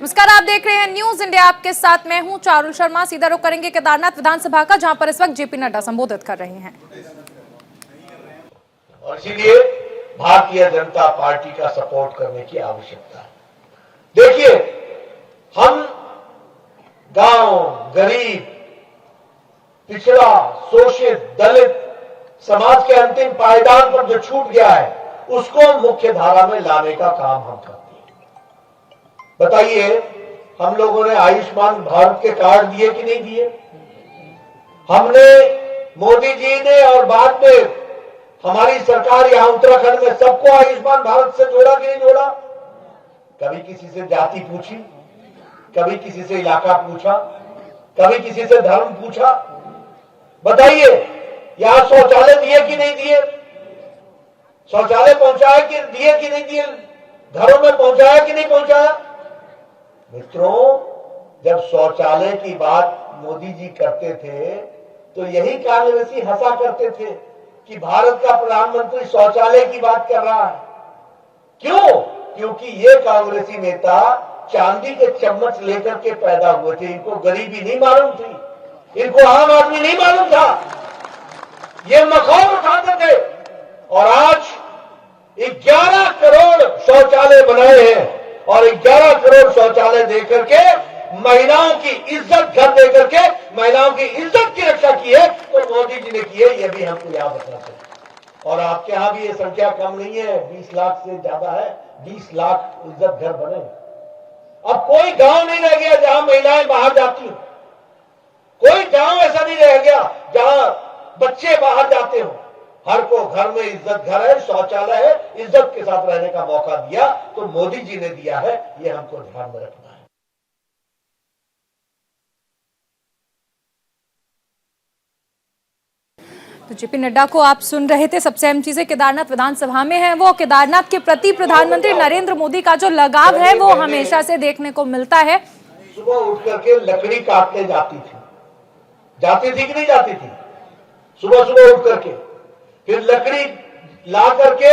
नमस्कार, आप देख रहे हैं न्यूज इंडिया। आपके साथ मैं हूं चारुल शर्मा। सीधा रुख करेंगे केदारनाथ विधानसभा का, जहां पर इस वक्त जेपी नड्डा संबोधित कर रहे हैं। और इसीलिए भारतीय जनता पार्टी का सपोर्ट करने की आवश्यकता है। देखिए, हम गांव, गरीब, पिछड़ा, शोषित, दलित समाज के अंतिम पायदान पर जो छूट गया है, उसको मुख्य धारा में लाने का काम हम करते हैं। बताइए, हम लोगों ने आयुष्मान भारत के कार्ड दिए कि नहीं दिए? हमने, मोदी जी ने और बाद में हमारी सरकार यहां उत्तराखंड में सबको आयुष्मान भारत से जोड़ा कि नहीं जोड़ा? कभी किसी से जाति पूछी, कभी किसी से इलाका पूछा, कभी किसी से धर्म पूछा? बताइए, यहां शौचालय दिए कि नहीं दिए? शौचालय पहुंचाए कि दिए कि नहीं दिए? घरों में पहुंचाया कि नहीं पहुंचाया? मित्रों, जब शौचालय की बात मोदी जी करते थे तो यही कांग्रेसी हंसा करते थे कि भारत का प्रधानमंत्री शौचालय की बात कर रहा है। क्यों? क्योंकि ये कांग्रेसी नेता चांदी के चम्मच लेकर के पैदा हुए थे। इनको गरीबी नहीं मालूम थी, इनको आम आदमी नहीं मालूम था। ये मखौल उठाते थे। और आज 11 करोड़ शौचालय बनाए हैं और 11 करोड़ शौचालय देकर के महिलाओं की इज्जत, घर देकर के महिलाओं की इज्जत की रक्षा की है, तो मोदी जी ने की है। यह भी हमको याद रखना चाहिए। और आपके यहां भी ये संख्या कम नहीं है, 20 लाख से ज्यादा है। 20 लाख इज्जत घर बने। अब कोई गांव नहीं रह गया जहां महिलाएं बाहर जाती हो। कोई गांव ऐसा नहीं रह गया जहां बच्चे बाहर जाते हो। हर को घर में इज्जत घर है, शौचालय है, इज्जत के साथ रहने का मौका दिया तो मोदी जी ने दिया है। ये हमको ध्यान में रखना है। तो जेपी नड्डा को आप सुन रहे थे। सबसे अहम चीजें केदारनाथ विधानसभा में है वो केदारनाथ के प्रति प्रधानमंत्री नरेंद्र मोदी का जो लगाव है वो हमेशा से देखने को मिलता है। सुबह उठ करके लकड़ी काटने जाती थी कि नहीं जाती थी? सुबह सुबह उठ करके फिर लकड़ी ला करके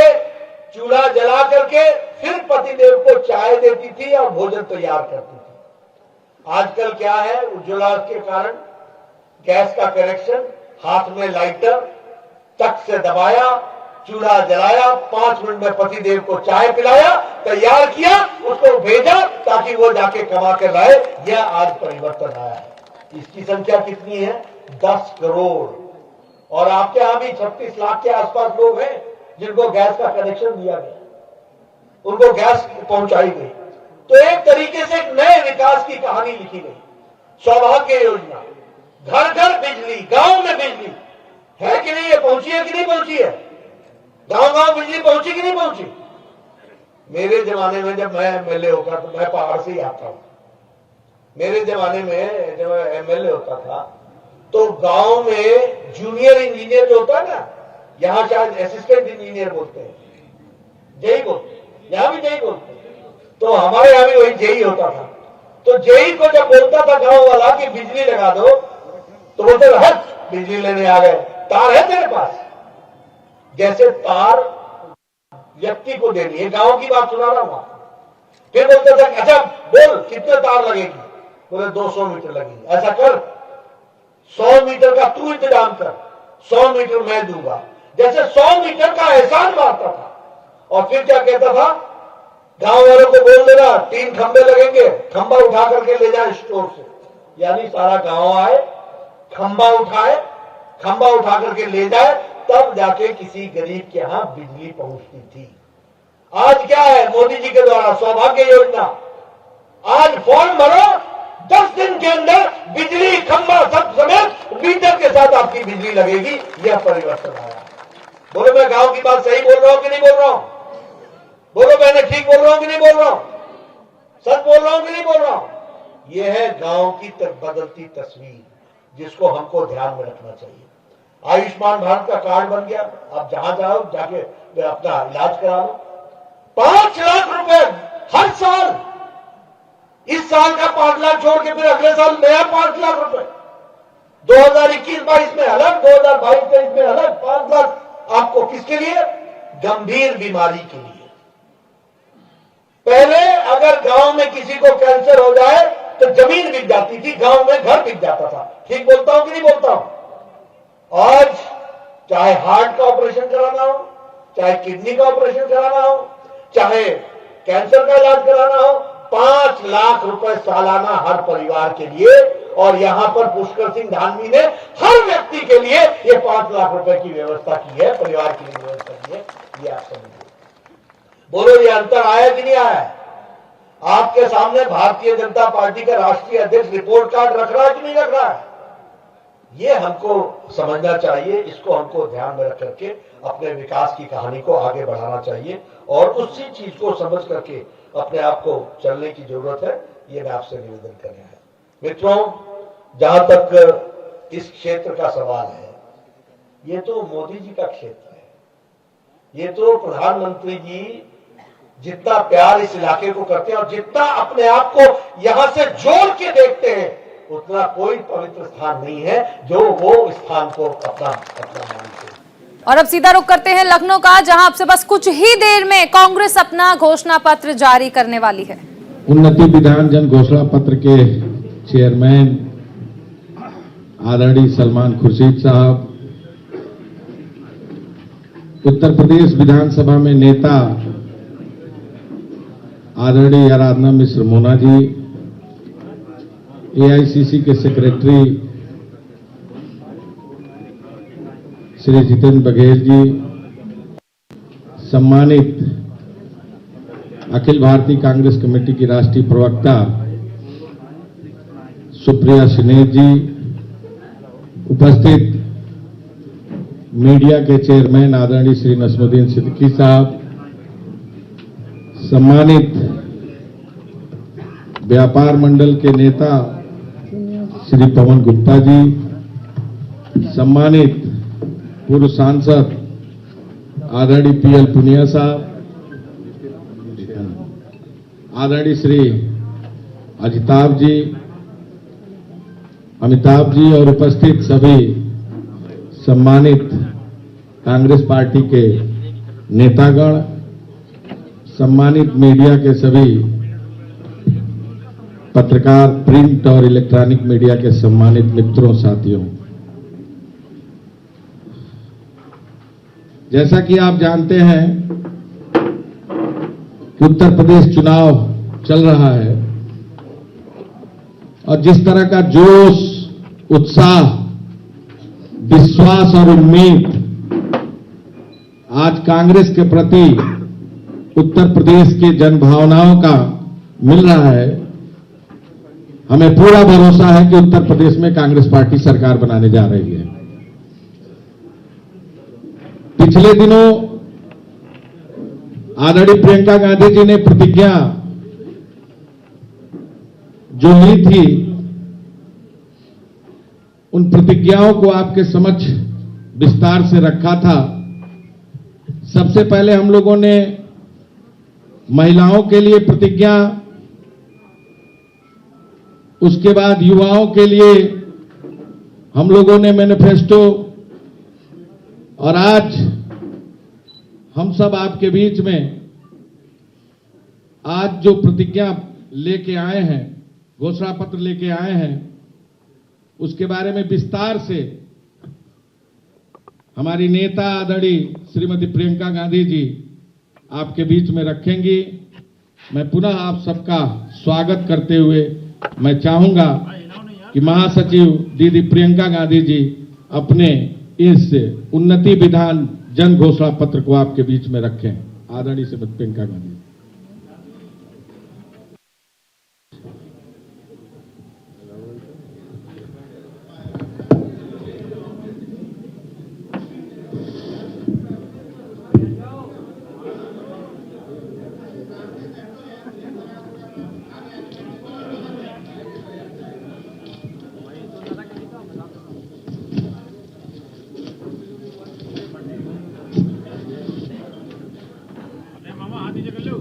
चूल्हा जला करके फिर पतिदेव को चाय देती थी और भोजन तैयार करती थी। आजकल क्या है, उज्ज्वला के कारण गैस का कनेक्शन, हाथ में लाइटर, तक से दबाया, चूल्हा जलाया, 5 मिनट में पतिदेव को चाय पिलाया, तैयार किया, उसको भेजा ताकि वो जाके कमा कर लाए। यह आज परिवर्तन आया है। इसकी संख्या कितनी है? 10 करोड़। और आपके यहां भी 36 लाख के आसपास लोग हैं जिनको गैस का कनेक्शन दिया गया, उनको गैस पहुंचाई गई। तो एक तरीके से एक नए विकास की कहानी लिखी गई। सौभाग्य योजना, घर घर बिजली, गांव में बिजली है कि नहीं? ये पहुंची है कि नहीं पहुंची है? गांव गांव बिजली पहुंची कि नहीं पहुंची? मेरे जमाने में जब मैं एमएलए होता, तो मैं पहाड़ से ही आता हूं। मेरे जमाने में जब एमएलए होता था तो गांव में जूनियर इंजीनियर जो होता है ना, यहां शायद असिस्टेंट इंजीनियर बोलते हैं, जेई बोलते हैं, यहां भी जेई बोलते हैं, तो हमारे यहां भी वही जेई होता था। तो जेई को जब बोलता था गांव वाला कि बिजली लगा दो, तो बोलते हट, बिजली लेने आ गए, तार है तेरे पास? जैसे तार व्यक्ति को देनी है, गांव की बात सुना रहा हूं। फिर बोलते थे अच्छा बोल कितने तार लगेगी? बोले 200 मीटर लगेगी। ऐसा कर, 100 मीटर का तू इंतजाम कर, 100 मीटर मैं दूंगा। जैसे 100 मीटर का एहसान मारता था। और फिर क्या कहता था, गांव वालों को बोल देना 3 खंबे लगेंगे, खंबा उठा करके ले जाए स्टोर से। यानी सारा गांव आए, खंबा उठाए, खंबा उठा करके ले जाए, तब जाके किसी गरीब के यहां बिजली पहुंचती थी। आज क्या है? मोदी जी के द्वारा सौभाग्य योजना। आज फॉर्म भरो, 10 दिन के अंदर बिजली, खंबा सब समेत मीटर के साथ आपकी बिजली लगेगी। यह परिवर्तन आया। बोलो मैं गांव की बात सही बोल रहा हूं कि नहीं बोल रहा हूं? बोलो मैंने ठीक बोल रहा हूं कि नहीं बोल रहा हूं? सच बोल रहा हूं कि नहीं बोल रहा हूं? यह है गांव की बदलती तस्वीर, जिसको हमको ध्यान में रखना चाहिए। आयुष्मान भारत का कार्ड बन गया, आप जहां जाओ जाके अपना इलाज करा लो। 5 लाख रुपए हर साल। इस साल का 5 लाख छोड़ के फिर अगले साल नया 5 लाख रुपए। 2021-22 में अलग, 2022-23 में अलग 5 लाख आपको। किसके लिए? गंभीर बीमारी के लिए। पहले अगर गांव में किसी को कैंसर हो जाए तो जमीन बिक जाती थी, गांव में घर बिक जाता था। ठीक बोलता हूं कि नहीं बोलता हूं? आज चाहे हार्ट का ऑपरेशन कराना हो, चाहे किडनी का ऑपरेशन कराना हो, चाहे कैंसर का इलाज कराना हो, 5 लाख रुपए सालाना हर परिवार के लिए। और यहां पर पुष्कर सिंह धामी ने हर व्यक्ति के लिए ये 5 लाख रुपए की व्यवस्था की है, परिवार के लिए व्यवस्था की है। ये आप समझिए। बोलो, ये अंतर आया कि नहीं आया? आपके सामने भारतीय जनता पार्टी का राष्ट्रीय अध्यक्ष रिपोर्ट कार्ड रख रहा है कि नहीं रख रहा है? ये हमको समझना चाहिए, इसको हमको ध्यान में रख करके अपने विकास की कहानी को आगे बढ़ाना चाहिए और उसी चीज को समझ करके अपने आप को चलने की जरूरत है। ये मैं आपसे निवेदन कर रहा है। मित्रों, जहां तक इस क्षेत्र का सवाल है, ये तो मोदी जी का क्षेत्र है। ये तो प्रधानमंत्री जी जितना प्यार इस इलाके को करते हैं और जितना अपने आप को यहां से जोड़ के देखते हैं, उतना कोई पवित्र स्थान नहीं है जो वो स्थान को अपना मानते हैं। और अब सीधा रुख करते हैं लखनऊ का, जहां अब से बस कुछ ही देर में कांग्रेस अपना घोषणा पत्र जारी करने वाली है। उन्नति विधान जन घोषणा पत्र के चेयरमैन आदरणीय सलमान खुर्शीद साहब, उत्तर प्रदेश विधानसभा में नेता आदरणीय आराधना मिश्र मोना जी, एआईसीसी के सेक्रेटरी श्री जितेंद्र बघेल जी, सम्मानित अखिल भारतीय कांग्रेस कमेटी की राष्ट्रीय प्रवक्ता सुप्रिया सिनेज जी, उपस्थित मीडिया के चेयरमैन आदरणीय श्री नसमुद्दीन सिद्दीकी साहब, सम्मानित व्यापार मंडल के नेता श्री पवन गुप्ता जी, सम्मानित पूर्व सांसद आदरणीय पीएल पुनिया साहब, आदरणीय श्री अमिताभ जी और उपस्थित सभी सम्मानित कांग्रेस पार्टी के नेतागण, सम्मानित मीडिया के सभी पत्रकार, प्रिंट और इलेक्ट्रॉनिक मीडिया के सम्मानित मित्रों, साथियों, जैसा कि आप जानते हैं कि उत्तर प्रदेश चुनाव चल रहा है और जिस तरह का जोश, उत्साह, विश्वास और उम्मीद आज कांग्रेस के प्रति उत्तर प्रदेश के जनभावनाओं का मिल रहा है, हमें पूरा भरोसा है कि उत्तर प्रदेश में कांग्रेस पार्टी सरकार बनाने जा रही है। पिछले दिनों आदरणीय प्रियंका गांधी जी ने प्रतिज्ञा जो ली थी, उन प्रतिज्ञाओं को आपके समक्ष विस्तार से रखा था। सबसे पहले हम लोगों ने महिलाओं के लिए प्रतिज्ञा, उसके बाद युवाओं के लिए हम लोगों ने मैनिफेस्टो, और आज हम सब आपके बीच में आज जो प्रतिज्ञा लेके आए हैं, घोषणा पत्र लेके आए हैं, उसके बारे में विस्तार से हमारी नेता आदरणीय श्रीमती प्रियंका गांधी जी आपके बीच में रखेंगी। मैं पुनः आप सबका स्वागत करते हुए मैं चाहूंगा कि महासचिव दीदी प्रियंका गांधी जी अपने इस उन्नति विधान जन घोषणा पत्र को आपके बीच में रखें। आदरणीय श्रीमती प्रियंका गांधी। मामा हाथ नीचे कर लो।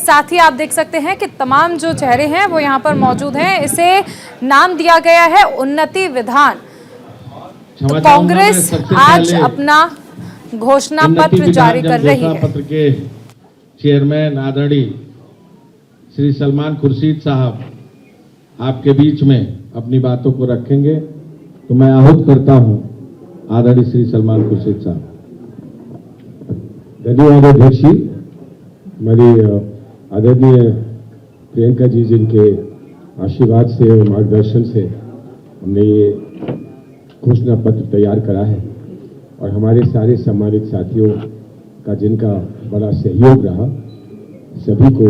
साथ ही आप देख सकते हैं कि तमाम जो चेहरे हैं वो यहाँ पर मौजूद हैं। इसे नाम दिया गया है उन्नति विधान। तो कांग्रेस आज अपना घोषणा पत्र जारी कर रही है। पत्र के चेयरमैन आदरणीय श्री सलमान खुर्शीद साहब आपके बीच में अपनी बातों को रखेंगे, तो मैं आहूत करता हूं आदरणीय श्री सलमान खुर्शीद साहब। धन्यवाद अध्यक्ष जी। हमारी आदरणीय प्रियंका जी जिनके आशीर्वाद से और मार्गदर्शन से हमने ये घोषणा पत्र तैयार करा है और हमारे सारे सम्मानित साथियों का जिनका बड़ा सहयोग रहा, सभी को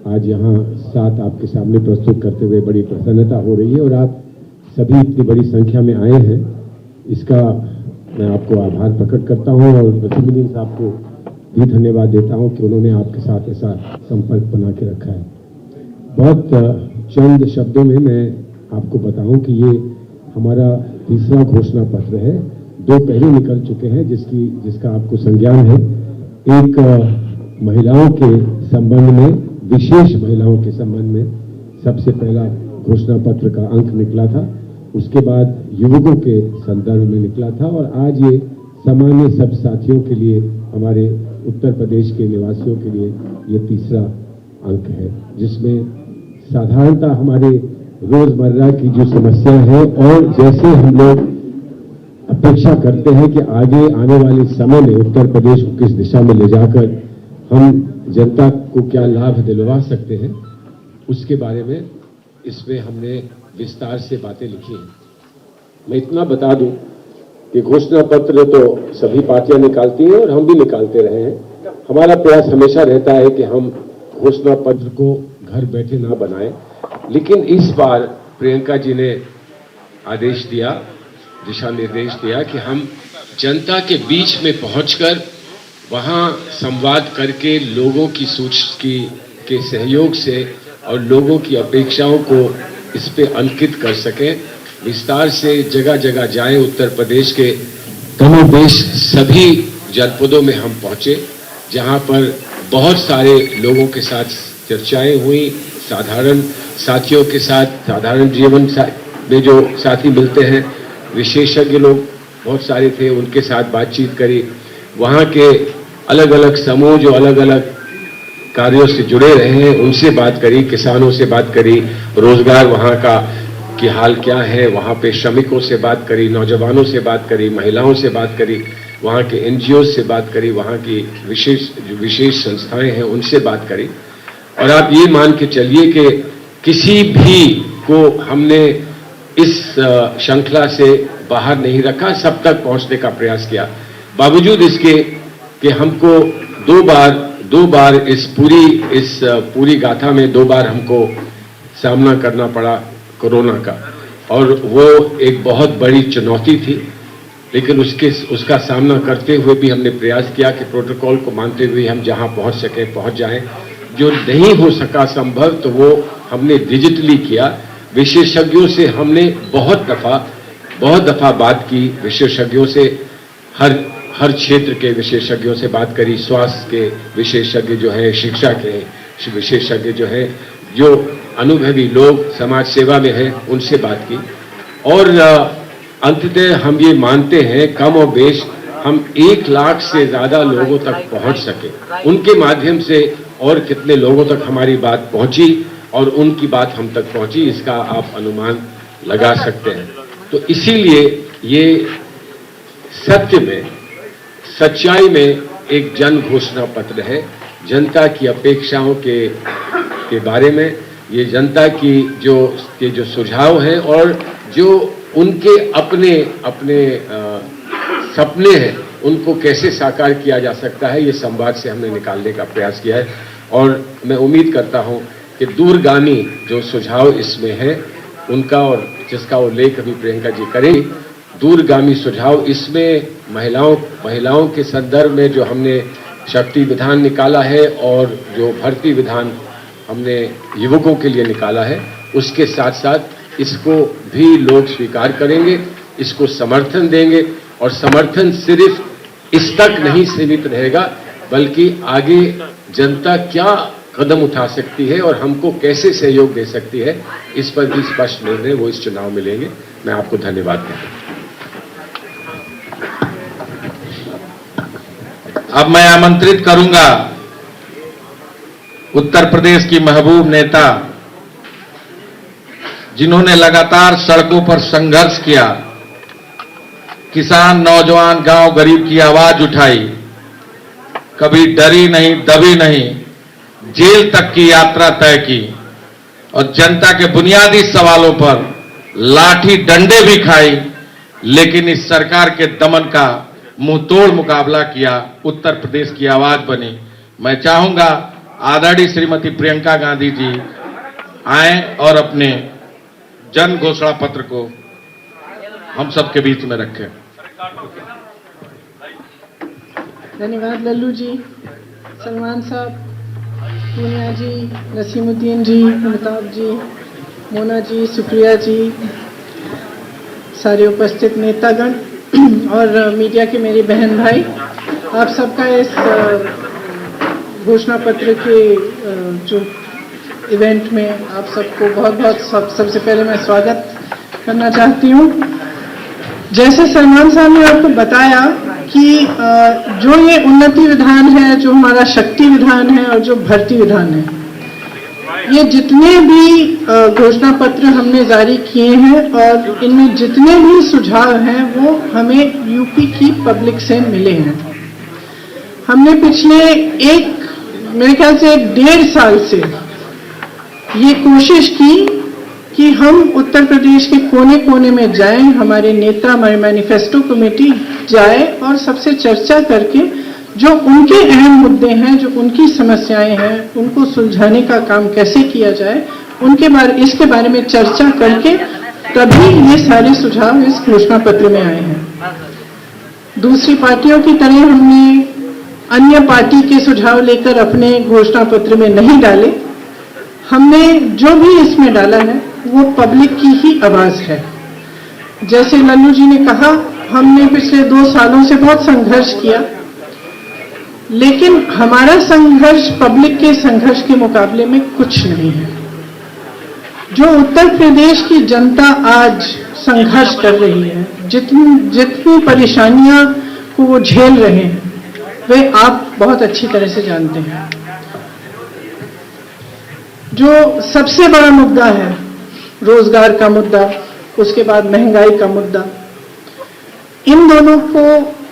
आज यहाँ साथ आपके सामने प्रस्तुत करते हुए बड़ी प्रसन्नता हो रही है और आप सभी इतनी बड़ी संख्या में आए हैं, इसका मैं आपको आभार प्रकट करता हूं और नसीमुद्दीन साहब को भी धन्यवाद देता हूं कि उन्होंने आपके साथ ऐसा संपर्क बना के रखा है। बहुत चंद शब्दों में मैं आपको बताऊं कि ये हमारा तीसरा घोषणा पत्र है। 2 पहले निकल चुके हैं जिसका आपको संज्ञान है। एक महिलाओं के संबंध में, विशेष महिलाओं के संबंध में सबसे पहला घोषणा पत्र का अंक निकला था, उसके बाद युवकों के संदर्भ में निकला था और आज ये सामान्य सब साथियों के लिए, हमारे उत्तर प्रदेश के निवासियों के लिए ये तीसरा अंक है, जिसमें साधारणतः हमारे रोजमर्रा की जो समस्या है और जैसे हम लोग अपेक्षा करते हैं कि आगे आने वाले समय में उत्तर प्रदेश को किस दिशा में ले जाकर हम जनता को क्या लाभ दिलवा सकते हैं, उसके बारे में इसमें हमने विस्तार से बातें लिखी हैं। मैं इतना बता दूं कि घोषणा पत्र तो सभी पार्टियां निकालती हैं और हम भी निकालते रहे हैं। हमारा प्रयास हमेशा रहता है कि हम घोषणा पत्र को घर बैठे ना बनाएं, लेकिन इस बार प्रियंका जी ने आदेश दिया, दिशा निर्देश दिया कि हम जनता के बीच में पहुंचकर वहां संवाद करके लोगों की के सहयोग से और लोगों की अपेक्षाओं को इस पे अंकित कर सकें। विस्तार से जगह जगह जाएं। उत्तर प्रदेश के कमोबेश सभी जनपदों में हम पहुंचे, जहां पर बहुत सारे लोगों के साथ चर्चाएं हुई, साधारण साथियों के साथ, साधारण जीवन में जो साथी मिलते हैं, विशेषज्ञ लोग बहुत सारे थे, उनके साथ बातचीत करी। वहां के अलग अलग समूह जो अलग अलग कार्यों से जुड़े रहे हैं उनसे बात करी, किसानों से बात करी, रोजगार वहां का की हाल क्या है, वहां पे श्रमिकों से बात करी, नौजवानों से बात करी, महिलाओं से बात करी, वहां के एनजीओ से बात करी, वहां की विशेष संस्थाएं हैं उनसे बात करी। और आप ये मान के चलिए कि किसी भी को हमने इस श्रृंखला से बाहर नहीं रखा, सब तक पहुंचने का प्रयास किया। बावजूद इसके कि हमको दो बार इस पूरी गाथा में 2 बार हमको सामना करना पड़ा कोरोना का, और वो एक बहुत बड़ी चुनौती थी। लेकिन उसका सामना करते हुए भी हमने प्रयास किया कि प्रोटोकॉल को मानते हुए हम जहां पहुंच सके पहुंच जाएं। जो नहीं हो सका संभव तो वो हमने डिजिटली किया। विशेषज्ञों से हमने बहुत दफा बात की, विशेषज्ञों से हर क्षेत्र के विशेषज्ञों से बात करी, स्वास्थ्य के विशेषज्ञ जो है, शिक्षा के विशेषज्ञ जो है, जो अनुभवी लोग समाज सेवा में हैं, उनसे बात की। और अंततः हम ये मानते हैं कम और बेश हम 1 लाख से ज्यादा लोगों तक पहुंच सके। उनके माध्यम से और कितने लोगों तक हमारी बात पहुंची और उनकी बात हम तक पहुंची, इसका आप अनुमान लगा सकते हैं। तो इसीलिए ये सत्य में, सच्चाई में एक जन घोषणा पत्र है। जनता की अपेक्षाओं के बारे में, ये जनता की जो सुझाव हैं और जो उनके अपने सपने हैं, उनको कैसे साकार किया जा सकता है, ये संवाद से हमने निकालने का प्रयास किया है। और मैं उम्मीद करता हूं कि दूरगामी जो सुझाव इसमें है उनका, और जिसका उल्लेख अभी प्रियंका जी करेंगी, दूरगामी सुझाव इसमें महिलाओं के संदर्भ में जो हमने शक्ति विधान निकाला है और जो भर्ती विधान हमने युवकों के लिए निकाला है, उसके साथ साथ इसको भी लोग स्वीकार करेंगे, इसको समर्थन देंगे। और समर्थन सिर्फ इस तक नहीं सीमित रहेगा, बल्कि आगे जनता क्या कदम उठा सकती है और हमको कैसे सहयोग दे सकती है, इस पर भी स्पष्ट निर्णय वो इस चुनाव में लेंगे। मैं आपको धन्यवाद कहता हूं। अब मैं आमंत्रित करूंगा उत्तर प्रदेश की महबूब नेता, जिन्होंने लगातार सड़कों पर संघर्ष किया, किसान, नौजवान, गांव गरीब की आवाज उठाई, कभी डरी नहीं, दबी नहीं, जेल तक की यात्रा तय की और जनता के बुनियादी सवालों पर लाठी डंडे भी खाई, लेकिन इस सरकार के दमन का मुंहतोड़ मुकाबला किया, उत्तर प्रदेश की आवाज बनी। मैं चाहूंगा आदरणीय श्रीमती प्रियंका गांधी जी आए और अपने जन घोषणा पत्र को हम सबके बीच में रखें। धन्यवाद लल्लू जी, सलमान साहब, पूनिया जी, नसीमुद्दीन जी, अमिताभ जी, मोना जी, सुप्रिया जी, सारे उपस्थित नेतागण और मीडिया के मेरे बहन भाई, आप सबका इस घोषणा पत्र के जो इवेंट में आप सबको बहुत बहुत सबसे पहले मैं स्वागत करना चाहती हूँ। जैसे सलमान साहब ने आपको बताया कि जो ये उन्नति विधान है, जो हमारा शक्ति विधान है और जो भर्ती विधान है, ये जितने भी घोषणा पत्र हमने जारी किए हैं और इनमें जितने भी सुझाव हैं वो हमें यूपी की पब्लिक से मिले हैं। हमने पिछले मेरे ख्याल से 1.5 साल से ये कोशिश की कि हम उत्तर प्रदेश के कोने कोने में जाएं, हमारे नेता, हमारे मैनिफेस्टो कमेटी जाए और सबसे चर्चा करके जो उनके अहम मुद्दे हैं, जो उनकी समस्याएं हैं, उनको सुलझाने का काम कैसे किया जाए, इसके बारे में चर्चा करके तभी ये सारे सुझाव इस घोषणा पत्र में आए हैं। दूसरी पार्टियों की तरह हमने अन्य पार्टी के सुझाव लेकर अपने घोषणा पत्र में नहीं डाले। हमने जो भी इसमें डाला है वो पब्लिक की ही आवाज है। जैसे लल्लू जी ने कहा, हमने पिछले 2 सालों से बहुत संघर्ष किया, लेकिन हमारा संघर्ष पब्लिक के संघर्ष के मुकाबले में कुछ नहीं है। जो उत्तर प्रदेश की जनता आज संघर्ष कर रही है, जितनी परेशानियां को वो झेल रहे हैं, वे आप बहुत अच्छी तरह से जानते हैं। जो सबसे बड़ा मुद्दा है, रोजगार का मुद्दा, उसके बाद महंगाई का मुद्दा, इन दोनों को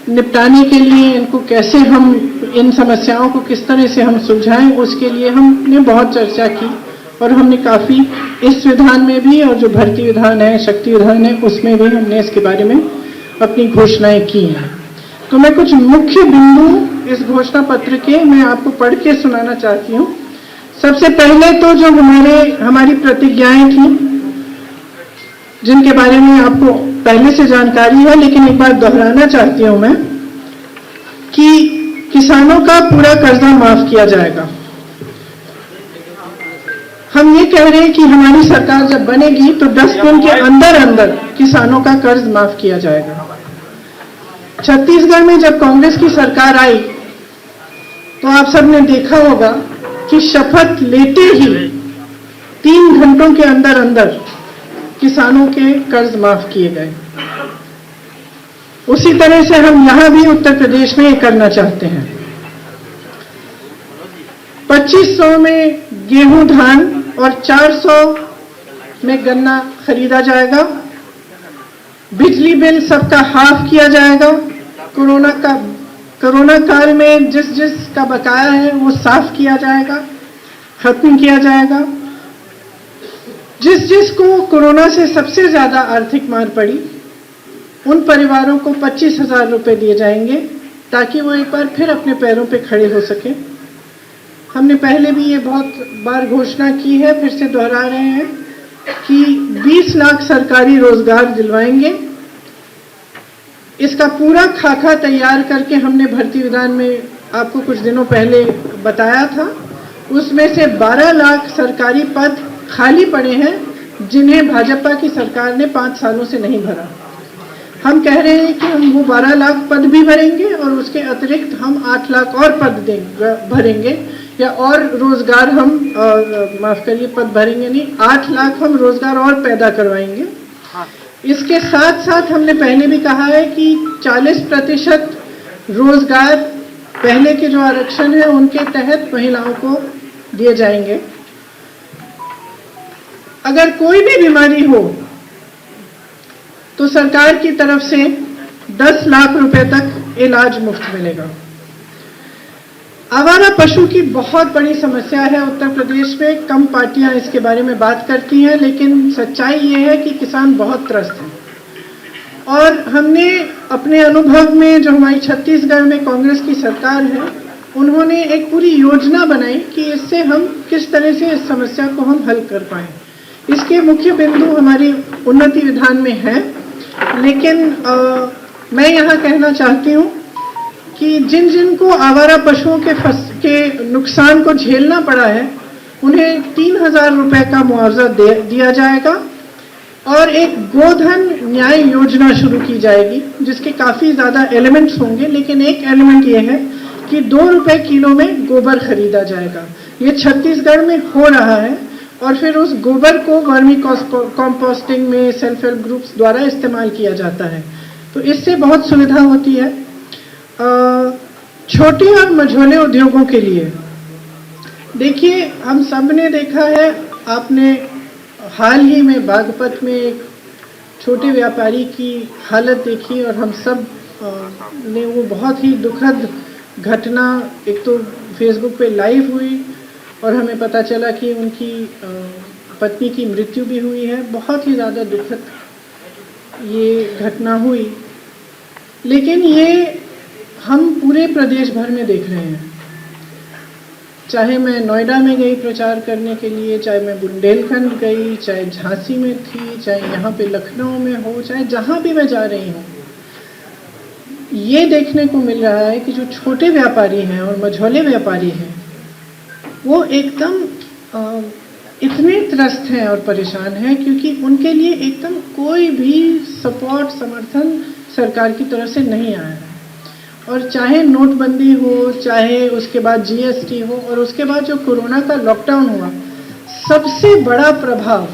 निपटाने के लिए, इनको कैसे हम, इन समस्याओं को किस तरह से हम सुलझाएं, उसके लिए हमने बहुत चर्चा की और हमने काफी इस विधान में भी और जो भर्ती विधान है, शक्ति विधान है, उसमें भी हमने इसके बारे में अपनी घोषणाएं की हैं। तो मैं कुछ मुख्य बिंदु इस घोषणा पत्र के मैं आपको पढ़ के सुनाना चाहती हूँ। सबसे पहले तो जो हमारी प्रतिज्ञाएं थी, जिनके बारे में आपको पहले से जानकारी है, लेकिन एक बार दोहराना चाहती हूं मैं कि किसानों का पूरा कर्जा माफ किया जाएगा। हम ये कह रहे हैं कि हमारी सरकार जब बनेगी तो 10 दिन के अंदर अंदर किसानों का कर्ज माफ किया जाएगा। छत्तीसगढ़ में जब कांग्रेस की सरकार आई तो आप सबने देखा होगा कि शपथ लेते ही 3 घंटों के अंदर अंदर किसानों के कर्ज माफ किए गए। उसी तरह से हम यहां भी उत्तर प्रदेश में ये करना चाहते हैं। 2500 में गेहूं, धान और 400 में गन्ना खरीदा जाएगा। बिजली बिल सबका हाफ किया जाएगा। कोरोना काल में जिस का बकाया है वो साफ किया जाएगा, खत्म किया जाएगा। जिस को कोरोना से सबसे ज्यादा आर्थिक मार पड़ी, उन परिवारों को 25,000 रुपए दिए जाएंगे ताकि वो एक बार फिर अपने पैरों पे खड़े हो सके। हमने पहले भी ये बहुत बार घोषणा की है, फिर से दोहरा रहे हैं कि 20 लाख सरकारी रोजगार दिलवाएंगे। इसका पूरा खाका तैयार करके हमने भर्ती विधान में आपको कुछ दिनों पहले बताया था। उसमें से 12 लाख सरकारी पद खाली पड़े हैं, जिन्हें भाजपा की सरकार ने 5 सालों से नहीं भरा। हम कह रहे हैं कि हम वो 12 लाख पद भी भरेंगे और उसके अतिरिक्त हम 8 लाख और पद भरेंगे। या और रोजगार हम माफ करिए पद भरेंगे नहीं, 8 लाख हम रोजगार और पैदा करवाएंगे। इसके साथ साथ हमने पहले भी कहा है कि 40% रोजगार पहले के जो आरक्षण है उनके तहत महिलाओं को दिए जाएंगे। अगर कोई भी बीमारी हो तो सरकार की तरफ से 10 लाख रुपए तक इलाज मुफ्त मिलेगा। आवारा पशु की बहुत बड़ी समस्या है उत्तर प्रदेश में। कम पार्टियां इसके बारे में बात करती हैं, लेकिन सच्चाई ये है कि किसान बहुत त्रस्त हैं। और हमने अपने अनुभव में, जो हमारी छत्तीसगढ़ में कांग्रेस की सरकार है, उन्होंने एक पूरी योजना बनाई कि इससे हम किस तरह से इस समस्या को हम हल कर पाएं। इसके मुख्य बिंदु हमारी उन्नति विधान में है, लेकिन मैं यहाँ कहना चाहती हूँ कि जिन जिन को आवारा पशुओं के नुकसान को झेलना पड़ा है, उन्हें 3,000 रुपए का मुआवजा दिया जाएगा और एक गोधन न्याय योजना शुरू की जाएगी, जिसके काफी ज्यादा एलिमेंट्स होंगे, लेकिन एक एलिमेंट ये है कि 2 रुपए किलो में गोबर खरीदा जाएगा। ये छत्तीसगढ़ में हो रहा है और फिर उस गोबर को वर्मी कंपोस्टिंग में सेल्फ हेल्प ग्रुप्स द्वारा इस्तेमाल किया जाता है, तो इससे बहुत सुविधा होती है। छोटे और मझोले उद्योगों के लिए देखिए, हम सब ने देखा है, आपने हाल ही में बागपत में एक छोटे व्यापारी की हालत देखी और हम सब ने वो बहुत ही दुखद घटना, एक तो फेसबुक पे लाइव हुई और हमें पता चला कि उनकी पत्नी की मृत्यु भी हुई है। बहुत ही ज़्यादा दुखद ये घटना हुई, लेकिन ये हम पूरे प्रदेश भर में देख रहे हैं। चाहे मैं नोएडा में गई प्रचार करने के लिए, चाहे मैं बुंदेलखंड गई, चाहे झांसी में थी, चाहे यहाँ पे लखनऊ में हो, चाहे जहाँ भी मैं जा रही हूँ, ये देखने को मिल रहा है कि जो छोटे व्यापारी हैं और मझोले व्यापारी हैं, वो एकदम इतने त्रस्त हैं और परेशान हैं, क्योंकि उनके लिए एकदम कोई भी सपोर्ट, समर्थन सरकार की तरफ से नहीं आया है। और चाहे नोटबंदी हो, चाहे उसके बाद जीएसटी हो, और उसके बाद जो कोरोना का लॉकडाउन हुआ, सबसे बड़ा प्रभाव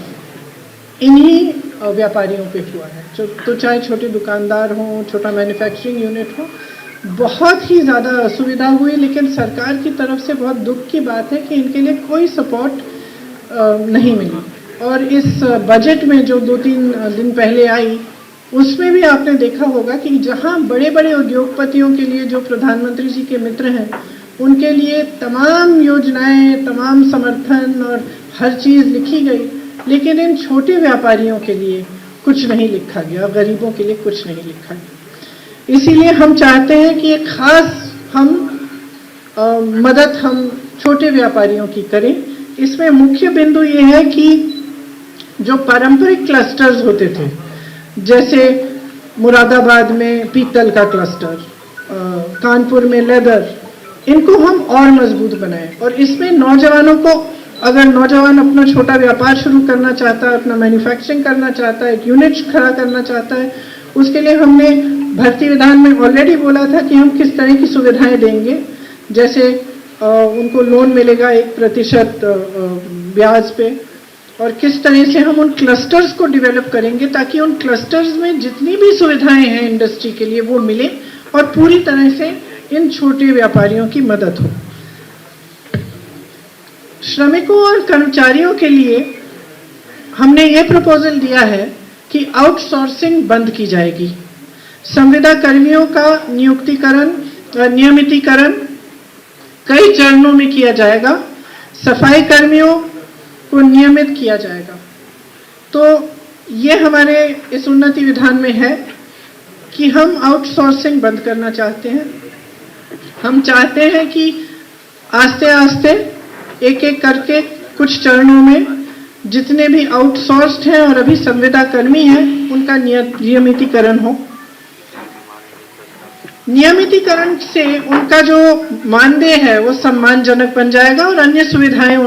इन्हीं व्यापारियों पे हुआ है। तो चाहे छोटे दुकानदार हों, छोटा मैन्युफैक्चरिंग यूनिट हो, बहुत ही ज़्यादा असुविधा हुई। लेकिन सरकार की तरफ से बहुत दुख की बात है कि इनके लिए कोई सपोर्ट नहीं मिली। और इस बजट में जो 2-3 दिन पहले आई, उसमें भी आपने देखा होगा कि जहां बड़े बड़े उद्योगपतियों के लिए, जो प्रधानमंत्री जी के मित्र हैं, उनके लिए तमाम योजनाएं, तमाम समर्थन और हर चीज़ लिखी गई, लेकिन इन छोटे व्यापारियों के लिए कुछ नहीं लिखा गया, गरीबों के लिए कुछ नहीं लिखा गया। इसीलिए हम चाहते हैं कि एक खास मदद हम छोटे व्यापारियों की करें। इसमें मुख्य बिंदु ये है कि जो पारंपरिक क्लस्टर्स होते थे, जैसे मुरादाबाद में पीतल का क्लस्टर, कानपुर में लेदर, इनको हम और मजबूत बनाएं। और इसमें नौजवानों को, अगर नौजवान अपना छोटा व्यापार शुरू करना चाहता है, अपना मैन्युफैक्चरिंग करना चाहता है, एक यूनिट खड़ा करना चाहता है, उसके लिए हमने भर्ती विधान में ऑलरेडी बोला था कि हम किस तरह की सुविधाएं देंगे। जैसे उनको लोन मिलेगा 1% ब्याज पे, और किस तरह से हम उन क्लस्टर्स को डेवलप करेंगे ताकि उन क्लस्टर्स में जितनी भी सुविधाएं हैं इंडस्ट्री के लिए वो मिले और पूरी तरह से इन छोटे व्यापारियों की मदद हो। श्रमिकों और कर्मचारियों के लिए हमने ये प्रपोजल दिया है कि आउटसोर्सिंग बंद की जाएगी। संविदा कर्मियों का नियमितीकरण कई चरणों में किया जाएगा। सफाई कर्मियों को नियमित किया जाएगा। तो ये हमारे इस उन्नति विधान में है कि हम आउटसोर्सिंग बंद करना चाहते हैं। हम चाहते हैं कि आस्ते आस्ते एक एक करके कुछ चरणों में जितने भी आउटसोर्स्ड हैं और अभी संविदा कर्मी हैं, उनका नियमितीकरण हो। नियमितीकरण से उनका जो मानदेय है वो सम्मानजनक बन जाएगा और अन्य सुविधाएं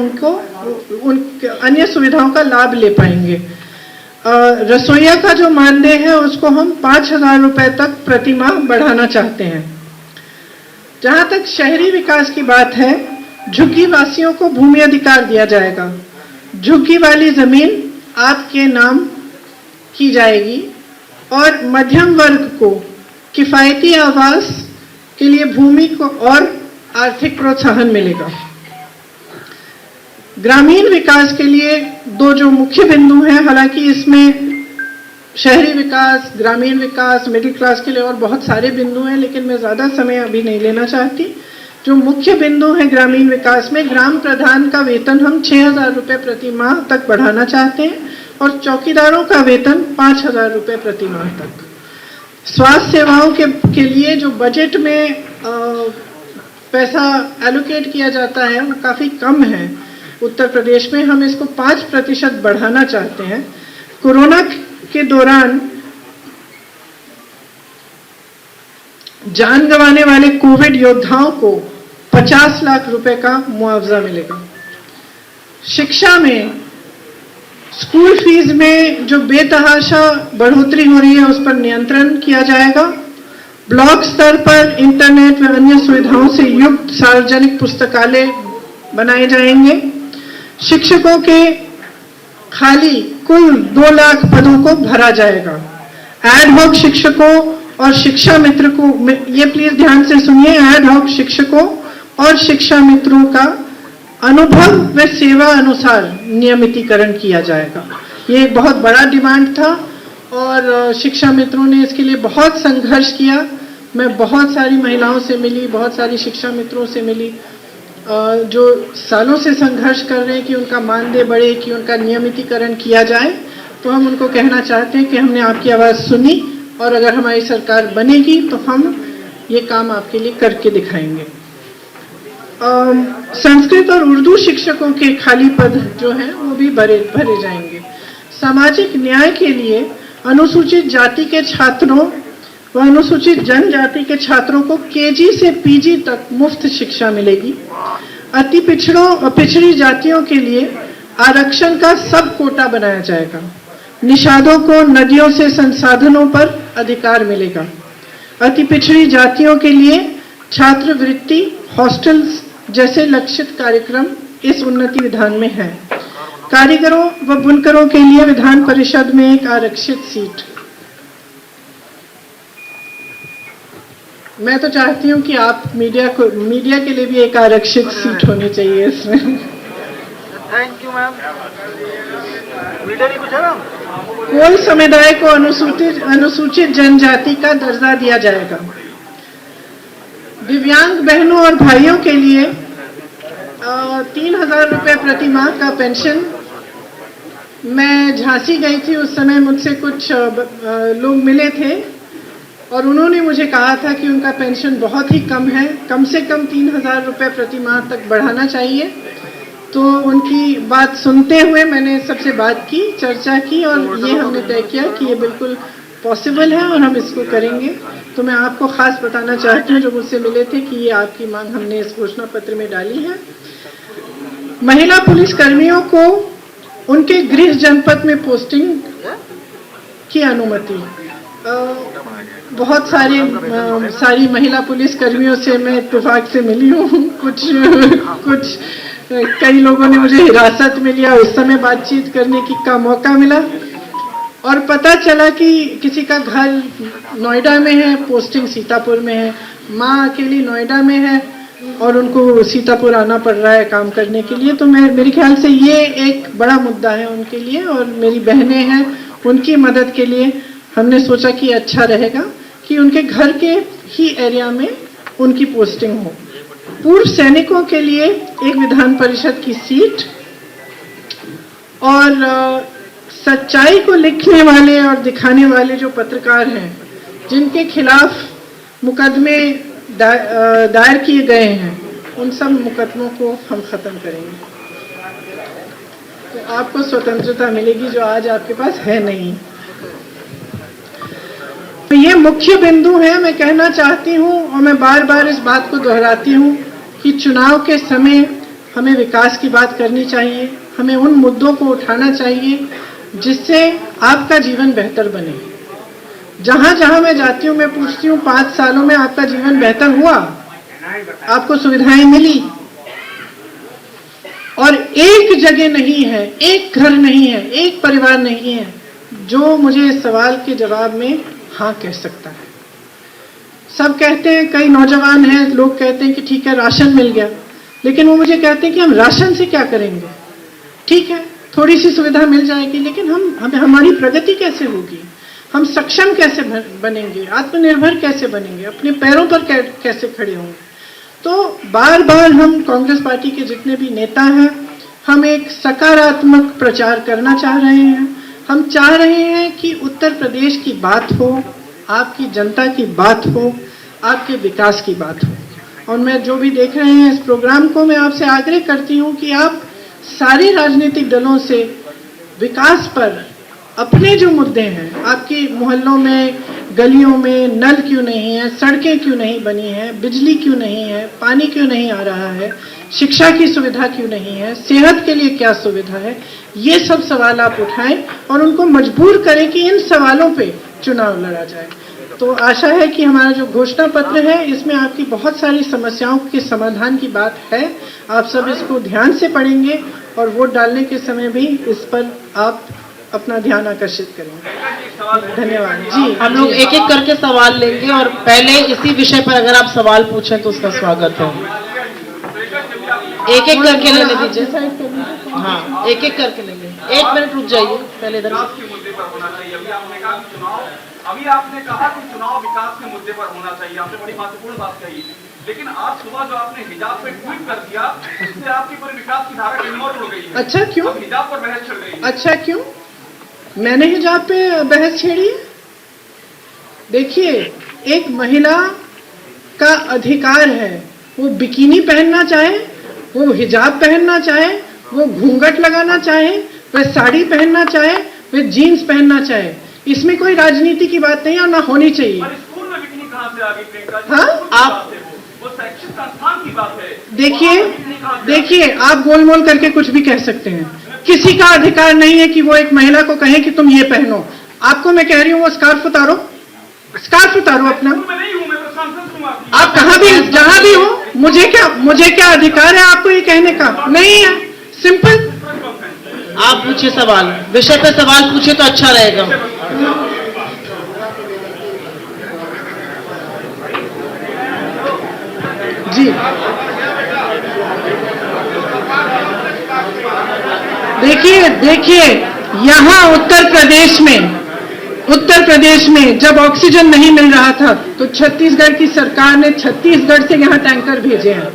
अन्य सुविधाओं का लाभ ले पाएंगे। रसोइया का जो मानदेय है उसको हम 5,000 रुपए तक प्रतिमाह बढ़ाना चाहते हैं। जहां तक शहरी विकास की बात है, झुग्गी वासियों को भूमि अधिकार दिया जाएगा। झुग्गी वाली जमीन आपके नाम की जाएगी और मध्यम वर्ग को किफायती आवास के लिए भूमि को और आर्थिक प्रोत्साहन मिलेगा। ग्रामीण विकास के लिए दो जो मुख्य बिंदु हैं, हालांकि इसमें शहरी विकास, ग्रामीण विकास, मिडिल क्लास के लिए और बहुत सारे बिंदु हैं, लेकिन मैं ज़्यादा समय अभी नहीं लेना चाहती। जो मुख्य बिंदु है ग्रामीण विकास में, ग्राम प्रधान का वेतन हम 6,000 रुपये प्रति माह तक बढ़ाना चाहते हैं और चौकीदारों का वेतन 5,000 रुपये प्रति माह तक। स्वास्थ्य सेवाओं के लिए जो बजट में पैसा एलोकेट किया जाता है वो काफ़ी कम है उत्तर प्रदेश में, हम इसको 5% बढ़ाना चाहते हैं। कोरोना के दौरान जान गंवाने वाले कोविड योद्धाओं को 50 लाख रुपए का मुआवजा मिलेगा। शिक्षा में स्कूल फीस में जो बेतहाशा बढ़ोतरी हो रही है उस पर नियंत्रण किया जाएगा। ब्लॉक स्तर पर इंटरनेट व अन्य सुविधाओं से युक्त सार्वजनिक पुस्तकालय बनाए जाएंगे। शिक्षकों के खाली कुल 2 लाख पदों को भरा जाएगा। एड हॉक शिक्षकों और शिक्षा मित्र को, ये प्लीज ध्यान से सुनिए, एड हॉक शिक्षकों और शिक्षा मित्रों का अनुभव व सेवा अनुसार नियमितीकरण किया जाएगा। ये एक बहुत बड़ा डिमांड था और शिक्षा मित्रों ने इसके लिए बहुत संघर्ष किया। मैं बहुत सारी महिलाओं से मिली, बहुत सारी शिक्षा मित्रों से मिली जो सालों से संघर्ष कर रहे हैं कि उनका मानदेय बढ़े, कि उनका नियमितीकरण किया जाए। तो हम उनको कहना चाहते हैं कि हमने आपकी आवाज़ सुनी और अगर हमारी सरकार बनेगी तो हम ये काम आपके लिए करके दिखाएंगे। संस्कृत और उर्दू शिक्षकों के खाली पद जो हैं वो भी भरे जाएंगे। सामाजिक न्याय के लिए अनुसूचित जाति के छात्रों व अनुसूचित जनजाति के छात्रों को केजी से पीजी तक मुफ्त शिक्षा मिलेगी। अति पिछड़ों और पिछड़ी जातियों के लिए आरक्षण का सब कोटा बनाया जाएगा। निषादों को नदियों से संसाधनों पर अधिकार मिलेगा। अति पिछड़ी जातियों के लिए छात्रवृत्ति, हॉस्टल्स जैसे लक्षित कार्यक्रम इस उन्नति विधान में है। कारीगरों व बुनकरों के लिए विधान परिषद में एक आरक्षित सीट। मैं तो चाहती हूं कि आप मीडिया के लिए भी एक आरक्षित सीट होनी चाहिए इसमें। Thank you ma'am. मीडिया ने पूछा ना, कोई समुदाय को अनुसूचित जनजाति का दर्जा दिया जाएगा। दिव्यांग बहनों और भाइयों के लिए 3,000 रुपये प्रति माह का पेंशन। मैं झांसी गई थी, उस समय मुझसे कुछ लोग मिले थे और उन्होंने मुझे कहा था कि उनका पेंशन बहुत ही कम है, कम से कम 3,000 रुपये प्रति माह तक बढ़ाना चाहिए। तो उनकी बात सुनते हुए मैंने सबसे बात की, चर्चा की और ये हमने तय किया कि ये बिल्कुल पॉसिबल है और हम इसको करेंगे। तो मैं आपको खास बताना चाहती हूँ जो मुझसे मिले थे कि ये आपकी मांग हमने इस घोषणा पत्र में डाली है। महिला पुलिस कर्मियों को उनके गृह जनपद में पोस्टिंग की अनुमति। बहुत सारी महिला पुलिस कर्मियों से मैं इत्तेफाक से मिली हूँ। कुछ कई लोगों ने मुझे हिरासत में लिया, उस समय बातचीत करने का मौका मिला और पता चला कि किसी का घर नोएडा में है, पोस्टिंग सीतापुर में है। माँ अकेली नोएडा में है और उनको सीतापुर आना पड़ रहा है काम करने के लिए। तो मेरे ख्याल से ये एक बड़ा मुद्दा है उनके लिए और मेरी बहनें हैं, उनकी मदद के लिए हमने सोचा कि अच्छा रहेगा कि उनके घर के ही एरिया में उनकी पोस्टिंग हो। पूर्व सैनिकों के लिए एक विधान परिषद की सीट और सच्चाई को लिखने वाले और दिखाने वाले जो पत्रकार हैं जिनके खिलाफ मुकदमे दायर किए गए हैं, उन सब मुकदमों को हम खत्म करेंगे। तो आपको स्वतंत्रता मिलेगी जो आज आपके पास है नहीं। तो ये मुख्य बिंदु है। मैं कहना चाहती हूँ और मैं बार बार इस बात को दोहराती हूँ कि चुनाव के समय हमें विकास की बात करनी चाहिए, हमें उन मुद्दों को उठाना चाहिए जिससे आपका जीवन बेहतर बने। जहां जहां मैं जाती हूँ मैं पूछती हूँ 5 सालों में आपका जीवन बेहतर हुआ, आपको सुविधाएं मिली, और एक जगह नहीं है, एक घर नहीं है, एक परिवार नहीं है जो मुझे इस सवाल के जवाब में हाँ कह सकता है। सब कहते हैं, कई नौजवान हैं, लोग कहते हैं कि ठीक है राशन मिल गया, लेकिन वो मुझे कहते हैं कि हम राशन से क्या करेंगे। ठीक है, थोड़ी सी सुविधा मिल जाएगी, लेकिन हमारी प्रगति कैसे होगी, हम सक्षम कैसे बनेंगे, आत्मनिर्भर कैसे बनेंगे, अपने पैरों पर कैसे खड़े होंगे। तो बार बार हम कांग्रेस पार्टी के जितने भी नेता हैं, हम एक सकारात्मक प्रचार करना चाह रहे हैं। हम चाह रहे हैं कि उत्तर प्रदेश की बात हो, आपकी जनता की बात हो, आपके विकास की बात हो। और मैं जो भी देख रहे हैं इस प्रोग्राम को, मैं आपसे आग्रह करती हूं कि आप सारे राजनीतिक दलों से विकास पर अपने जो मुद्दे हैं, आपके मोहल्लों में, गलियों में नल क्यों नहीं है, सड़कें क्यों नहीं बनी हैं, बिजली क्यों नहीं है, पानी क्यों नहीं आ रहा है, शिक्षा की सुविधा क्यों नहीं है, सेहत के लिए क्या सुविधा है, ये सब सवाल आप उठाएं और उनको मजबूर करें कि इन सवालों पे चुनाव लड़ा जाए। तो आशा है कि हमारा जो घोषणा पत्र है, इसमें आपकी बहुत सारी समस्याओं के समाधान की बात है। आप सब इसको ध्यान से पढ़ेंगे और वोट डालने के समय भी इस पर आप अपना ध्यान आकर्षित करेंगे। धन्यवाद जी। हम लोग एक एक करके सवाल लेंगे और पहले इसी विषय पर अगर आप सवाल पूछें तो उसका स्वागत है। एक एक करके लेने दीजिए। हाँ, एक एक करके लेंगे। 1 मिनट रुक जाइए, पहले इधर के मुद्दे पर होना चाहिए। अभी आपने कहा कि चुनाव विकास के मुद्दे पर होना चाहिए, आपने बड़ी महत्वपूर्ण बात कही। लेकिन आज सुबह जो आपने हिजाब पे ट्वीट कर दिया, इससे आपकी पूरी विकास की धारा कहीं और उड़ गई है। अच्छा, क्यों? हिजाब पर बहस चल रही है। अच्छा, क्यों? मैंने हिजाब पे बहस छेड़ी है? देखिए, एक महिला का अधिकार है, वो बिकिनी पहनना चाहे, वो हिजाब पहनना चाहे, वो घूंघट लगाना चाहे, वह साड़ी पहनना चाहे, वह जीन्स पहनना चाहे। इसमें कोई राजनीति की बात नहीं है और ना होनी चाहिए। स्कूल में बिकिनी कहां से आ गई प्रियंका जी? हाँ, आप वो शैक्षिक संस्थान की बात है। देखिए, आप गोलमोल करके कुछ भी कह सकते हैं। किसी का अधिकार नहीं है कि वो एक महिला को कहे कि तुम ये पहनो। आपको मैं कह रही हूँ वो स्कार्फ उतारो, स्कार्फ उतारो अपना। आप कहाँ भी, जहां भी हो, मुझे क्या अधिकार है आपको ये कहने का? नहीं है, सिंपल। आप पूछिए सवाल, विषय पे सवाल पूछिए तो अच्छा रहेगा। जी, देखिए यहाँ उत्तर प्रदेश में जब ऑक्सीजन नहीं मिल रहा था तो छत्तीसगढ़ की सरकार ने छत्तीसगढ़ से यहाँ टैंकर भेजे हैं।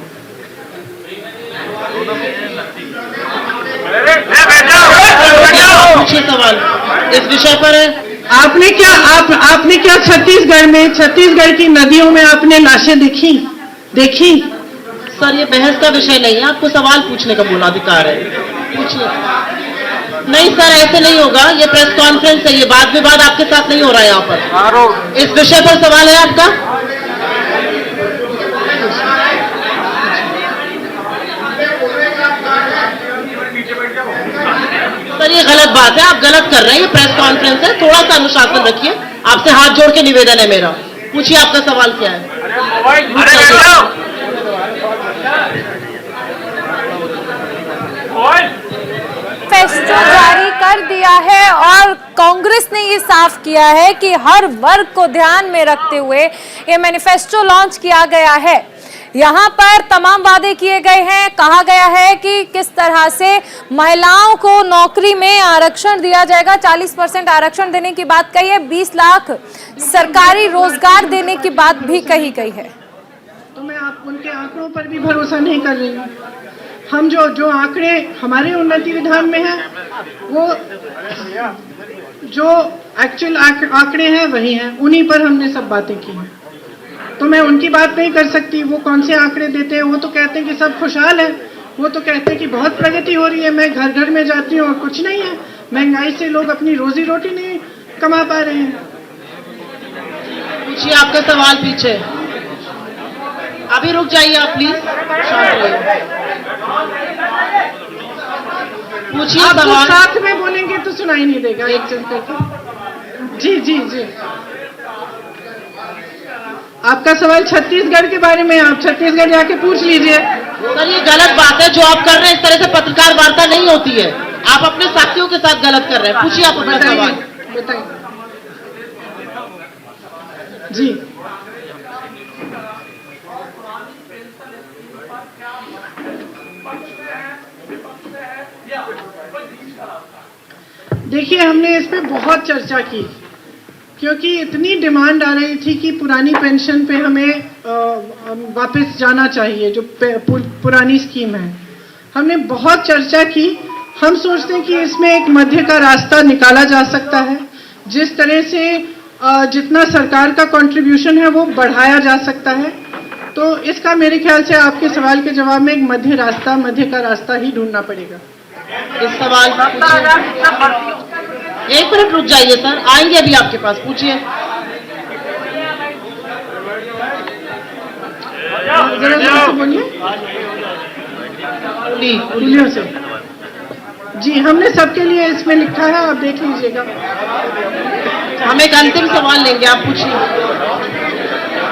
पूछिए सवाल, इस विषय पर है। आपने क्या छत्तीसगढ़ की नदियों में आपने लाशें देखी? सर, ये बहस का विषय नहीं है, आपको सवाल पूछने का पूर्ण अधिकार है, पूछिए। नहीं सर, ऐसे नहीं होगा, ये प्रेस कॉन्फ्रेंस है, ये वाद विवाद आपके साथ नहीं हो रहा है यहाँ पर। इस विषय पर सवाल है आपका? सर, ये गलत बात है, आप गलत कर रहे हैं, ये प्रेस कॉन्फ्रेंस है, थोड़ा सा अनुशासन रखिए। आपसे हाथ जोड़ के निवेदन है मेरा। पूछिए, आपका सवाल क्या है? मैनिफेस्टो जारी कर दिया है और कांग्रेस ने ये साफ किया है कि हर वर्ग को ध्यान में रखते हुए ये मैनिफेस्टो लॉन्च किया गया है। यहाँ पर तमाम वादे किए गए हैं। कहा गया है कि किस तरह से महिलाओं को नौकरी में आरक्षण दिया जाएगा, 40% आरक्षण देने की बात कही है, 20 लाख सरकारी रोजगार देने की बात भी कही गई है। तो मैं आप उनके आंकड़ों पर भी भरोसा नहीं कर रही हूँ। हम जो आंकड़े हमारे उन्नति विधान में हैं, वो जो एक्चुअल आंकड़े हैं वही हैं, उन्हीं पर हमने सब बातें की हैं। तो मैं उनकी बात नहीं कर सकती। वो कौन से आंकड़े देते हैं? वो तो कहते हैं कि सब खुशहाल है, वो तो कहते हैं कि बहुत प्रगति हो रही है। मैं घर घर में जाती हूँ और कुछ नहीं है, महंगाई से लोग अपनी रोजी रोटी नहीं कमा पा रहे हैं। पूछिए आपका सवाल पीछे। अभी रुक जाइए आप प्लीज, शांत रहिए। पूछिए सवाल। साथ में बोलेंगे तो सुनाई नहीं देगा, एक जन करके। जी, आपका सवाल छत्तीसगढ़ के बारे में, आप छत्तीसगढ़ जाके पूछ लीजिए। सर ये गलत बात है जो आप कर रहे हैं, इस तरह से पत्रकार वार्ता नहीं होती है। आप अपने साथियों के साथ गलत कर रहे हैं। पूछिए आप अपना सवाल। बताइए जी। देखिए, हमने इस पे बहुत चर्चा की क्योंकि इतनी डिमांड आ रही थी कि पुरानी पेंशन पे हमें वापस जाना चाहिए, जो पुरानी स्कीम है। हमने बहुत चर्चा की। हम सोचते हैं कि इसमें एक मध्य का रास्ता निकाला जा सकता है, जिस तरह से जितना सरकार का कंट्रीब्यूशन है वो बढ़ाया जा सकता है। तो इसका मेरे ख्याल से आपके सवाल के जवाब में एक मध्य का रास्ता ही ढूंढना पड़ेगा। इस सवाल एक मिनट रुक जाइए सर, आएंगे अभी आपके पास। पूछिए। जरा से बोलिए। पुलियो से। जी, हमने सबके लिए इसमें लिखा है, आप देख लीजिएगा। हम एक अंतिम सवाल लेंगे, आप पूछिए।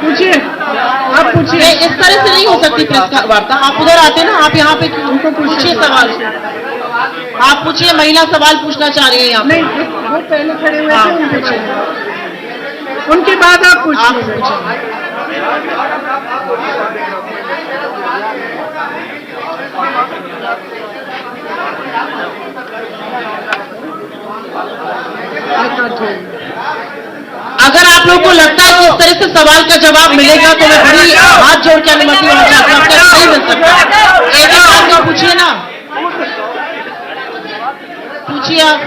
पूछिए, आप पूछिए। इस तरह से नहीं हो सकती प्रेस वार्ता। आप उधर आते ना, आप यहाँ पे उनको पूछिए सवाल। आप पूछिए, महिला सवाल पूछना चाह रही है यहाँ। नहीं, वो पहले खड़े हुए थे, उनके बाद आप पूछिए। अगर आप लोग को लगता है कि इस तरह से सवाल का जवाब मिलेगा तो मैं बड़ी हाथ जोड़ के अनुमति होना चाहता हूँ। नहीं मिल सकता। एक बात पूछिए ना, पूछिए आप।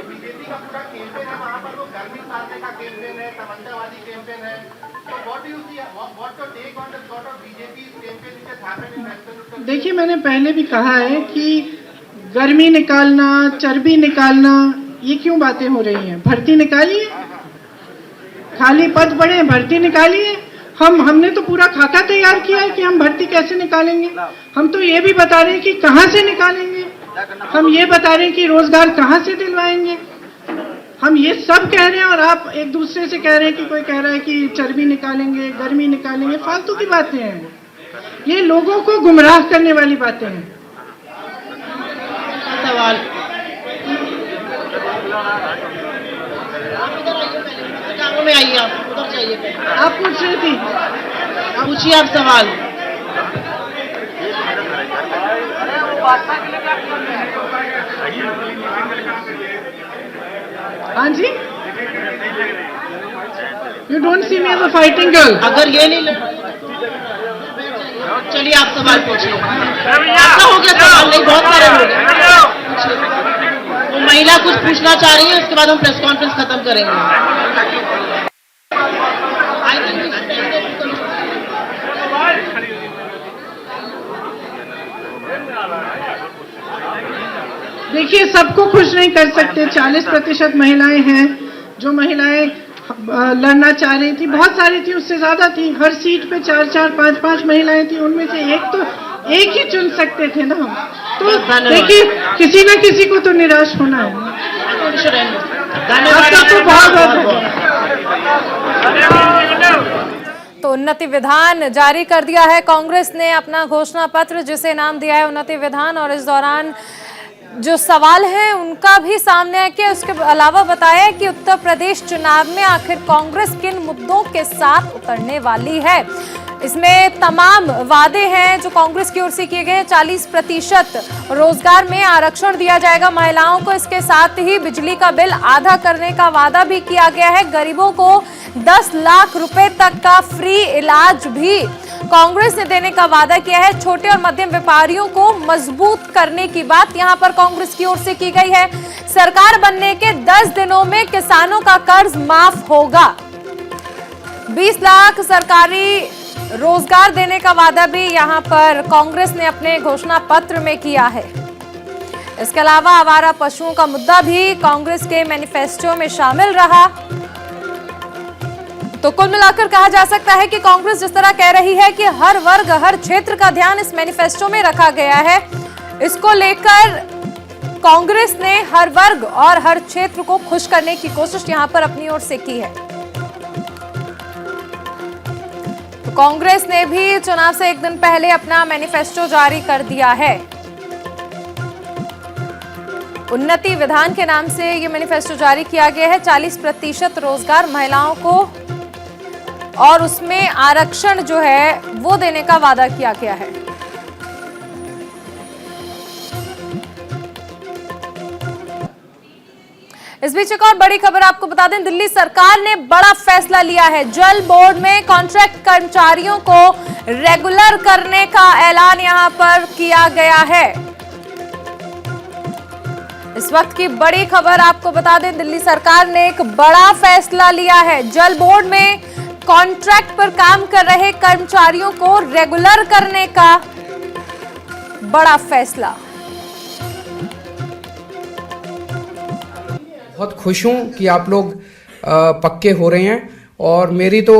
बीजेपी का पूरा कैंपेन है, वहाँ पर वो गर्मी साधने का कैंपेन है, समाजवादी कैंपेन है। तो what do you see, what your take on the sort of BJP campaign which has happened in western Uttar? देखिए, मैंने पहले भी कहा है कि गर्मी निकालना, चर्बी निकालना, ये क्यों बातें हो रही हैं? भर्ती निकालिए, खाली पद पड़े, भर्ती निकालिए। हमने तो पूरा खाका तैयार किया है कि हम भर्ती कैसे निकालेंगे। हम तो ये भी बता रहे हैं कि कहां से निकालेंगे। हम ये बता रहे हैं कि रोजगार कहां से दिलवाएंगे। हम ये सब कह रहे हैं और आप एक दूसरे से कह रहे हैं कि कोई कह रहा है कि चर्बी निकालेंगे, गर्मी निकालेंगे। फालतू की बातें हैं, ये लोगों को गुमराह करने वाली बातें हैं। सवाल में आइए, आप उधर जाइए। आप पूछ रही थी, पूछिए आप सवाल। हाँ जी, you don't see me as a fighting girl. अगर ये नहीं, चलिए आप सवाल पूछिए। आपका हो गया सवाल? नहीं, बहुत सारे हो गए। वो महिला कुछ पूछना चाह रही है, उसके बाद हम प्रेस कॉन्फ्रेंस खत्म करेंगे। देखिए, सबको खुश नहीं कर सकते। 40% महिलाएं हैं। जो महिलाएं लड़ना चाह रही थी, बहुत सारी थी, उससे ज्यादा थी। हर सीट पे 4-4, 5-5 महिलाएं थी। उनमें से एक ही चुन सकते थे ना हम। तो देखिए, किसी न किसी को तो निराश होना है। तो उन्नति विधान जारी कर दिया है कांग्रेस ने अपना घोषणा पत्र, जिसे नाम दिया है उन्नति विधान। और इस दौरान जो सवाल है उनका भी सामने आके उसके अलावा बताया कि उत्तर प्रदेश चुनाव में आखिर कांग्रेस किन मुद्दों के साथ उतरने वाली है। इसमें तमाम वादे हैं जो कांग्रेस की ओर से किए गए। 40% रोजगार में आरक्षण दिया जाएगा महिलाओं को। इसके साथ ही बिजली का बिल आधा करने का वादा भी किया गया है। गरीबों को 10 लाख रुपए तक का फ्री इलाज भी कांग्रेस ने देने का वादा किया है। छोटे और मध्यम व्यापारियों को मजबूत करने की बात यहां पर कांग्रेस की ओर से की गई है। सरकार बनने के 10 दिनों में किसानों का कर्ज माफ होगा। 20 लाख सरकारी रोजगार देने का वादा भी यहां पर कांग्रेस ने अपने घोषणा पत्र में किया है। इसके अलावा आवारा पशुओं का मुद्दा भी कांग्रेस के मैनिफेस्टो में शामिल रहा। तो कुल मिलाकर कहा जा सकता है कि कांग्रेस जिस तरह कह रही है कि हर वर्ग हर क्षेत्र का ध्यान इस मैनिफेस्टो में रखा गया है, इसको लेकर कांग्रेस ने हर वर्ग और हर क्षेत्र को खुश करने की कोशिश यहां पर अपनी ओर से की है। तो कांग्रेस ने भी चुनाव से एक दिन पहले अपना मैनिफेस्टो जारी कर दिया है। उन्नति विधान के नाम से यह मैनिफेस्टो जारी किया गया है। 40% रोजगार महिलाओं को और उसमें आरक्षण जो है वो देने का वादा किया गया है। इस बीच एक और बड़ी खबर आपको बता दें, दिल्ली सरकार ने बड़ा फैसला लिया है। जल बोर्ड में कॉन्ट्रैक्ट कर्मचारियों को रेगुलर करने का ऐलान यहां पर किया गया है। इस वक्त की बड़ी खबर आपको बता दें, दिल्ली सरकार ने एक बड़ा फैसला लिया है। जल बोर्ड में कॉन्ट्रैक्ट पर काम कर रहे कर्मचारियों को रेगुलर करने का बड़ा फैसला। बहुत खुश हूं कि आप लोग पक्के हो रहे हैं और मेरी तो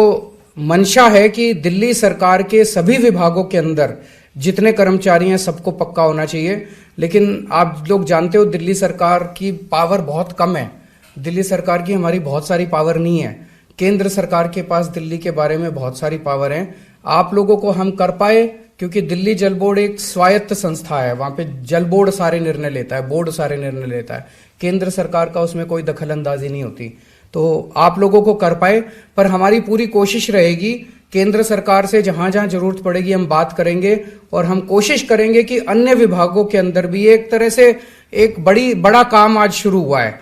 मंशा है कि दिल्ली सरकार के सभी विभागों के अंदर जितने कर्मचारी हैं सबको पक्का होना चाहिए। लेकिन आप लोग जानते हो दिल्ली सरकार की पावर बहुत कम है। दिल्ली सरकार की हमारी बहुत सारी पावर नहीं है। केंद्र सरकार के पास दिल्ली के बारे में बहुत सारी पावर है। आप लोगों को हम कर पाए क्योंकि दिल्ली जल बोर्ड एक स्वायत्त संस्था है। वहां पे जल बोर्ड सारे निर्णय लेता है, बोर्ड सारे निर्णय लेता है। केंद्र सरकार का उसमें कोई दखल अंदाजी नहीं होती। तो आप लोगों को कर पाए, पर हमारी पूरी कोशिश रहेगी केंद्र सरकार से जहां जहां जरूरत पड़ेगी हम बात करेंगे और हम कोशिश करेंगे कि अन्य विभागों के अंदर भी एक तरह से एक बड़ा काम आज शुरू हुआ है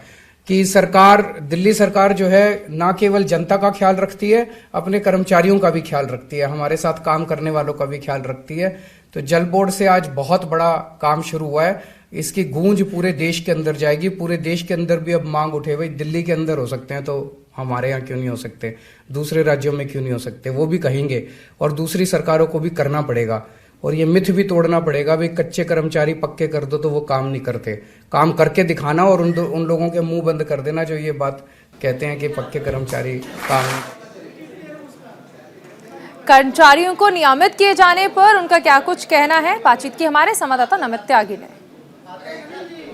कि सरकार, दिल्ली सरकार जो है ना केवल जनता का ख्याल रखती है, अपने कर्मचारियों का भी ख्याल रखती है, हमारे साथ काम करने वालों का भी ख्याल रखती है। तो जल बोर्ड से आज बहुत बड़ा काम शुरू हुआ है। इसकी गूंज पूरे देश के अंदर जाएगी। पूरे देश के अंदर भी अब मांग उठे, भाई दिल्ली के अंदर हो सकते हैं तो हमारे यहाँ क्यों नहीं हो सकते, दूसरे राज्यों में क्यों नहीं हो सकते, वो भी कहेंगे और दूसरी सरकारों को भी करना पड़ेगा। और ये मिथ भी तोड़ना पड़ेगा, भाई कच्चे कर्मचारी पक्के कर दो तो वो काम नहीं करते। काम करके दिखाना और उन लोगों के मुंह बंद कर देना जो ये बात कहते हैं कि पक्के कर्मचारी काम। कर्मचारियों को नियमित किए जाने पर उनका क्या कुछ कहना है, बातचीत की हमारे संवाददाता नमित त्यागी ने।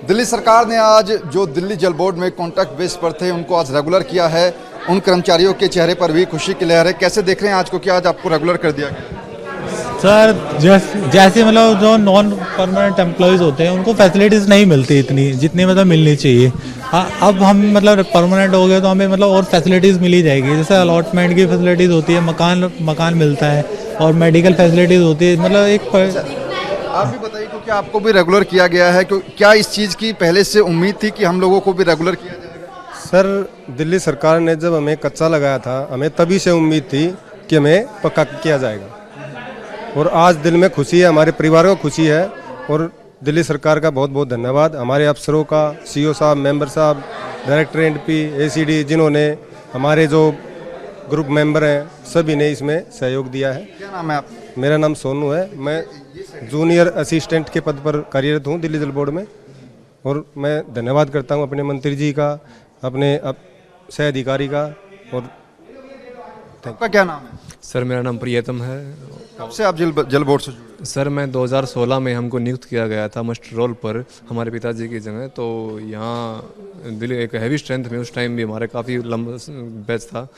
दिल्ली सरकार ने आज जो दिल्ली जल बोर्ड में कॉन्ट्रैक्ट बेस पर थे उनको आज रेगुलर किया है। उन कर्मचारियों के चेहरे पर भी खुशी की लहर है। कैसे देख रहे हैं आज को, क्या आज आपको रेगुलर कर दिया गया? सर जैसे मतलब जो नॉन परमानेंट एम्प्लॉयज़ होते हैं उनको फैसिलिटीज़ नहीं मिलती इतनी जितनी मतलब मिलनी चाहिए। अब हम मतलब परमानेंट हो गए तो हमें मतलब और फैसिलिटीज़ मिली जाएगी। जैसे अलॉटमेंट की फैसिलिटीज़ होती है, मकान मिलता है और मेडिकल फैसिलिटीज़ होती है। मतलब एक आप भी बताइए क्योंकि आपको भी रेगुलर किया गया है, क्या इस चीज़ की पहले से उम्मीद थी कि हम लोगों को भी रेगुलर किया जाएगा? सर दिल्ली सरकार ने जब हमें कच्चा लगाया था हमें तभी से उम्मीद थी कि हमें पक्का किया जाएगा और आज दिल में खुशी है, हमारे परिवार को खुशी है। और दिल्ली सरकार का बहुत बहुत धन्यवाद, हमारे अफसरों का, सीईओ साहब, मेंबर साहब, डायरेक्टर एनपी, एसीडी, जिन्होंने हमारे जो ग्रुप मेंबर हैं सभी ने इसमें सहयोग दिया है। क्या नाम है आप? मेरा नाम सोनू है। मैं जूनियर असिस्टेंट के पद पर कार्यरत हूँ दिल्ली जल बोर्ड में और मैं धन्यवाद करता हूँ अपने मंत्री जी का, अपने सह अधिकारी का। और आपका क्या नाम है? सर मेरा नाम प्रियतम है। कब से आप जल बोर्ड से जुड़े? सर मैं 2016 में हमको नियुक्त किया गया था मास्टर रोल पर हमारे पिताजी की जगह। तो यहाँ दिल्ली एक हैवी स्ट्रेंथ में उस टाइम भी हमारे काफ़ी लंबा बैच था,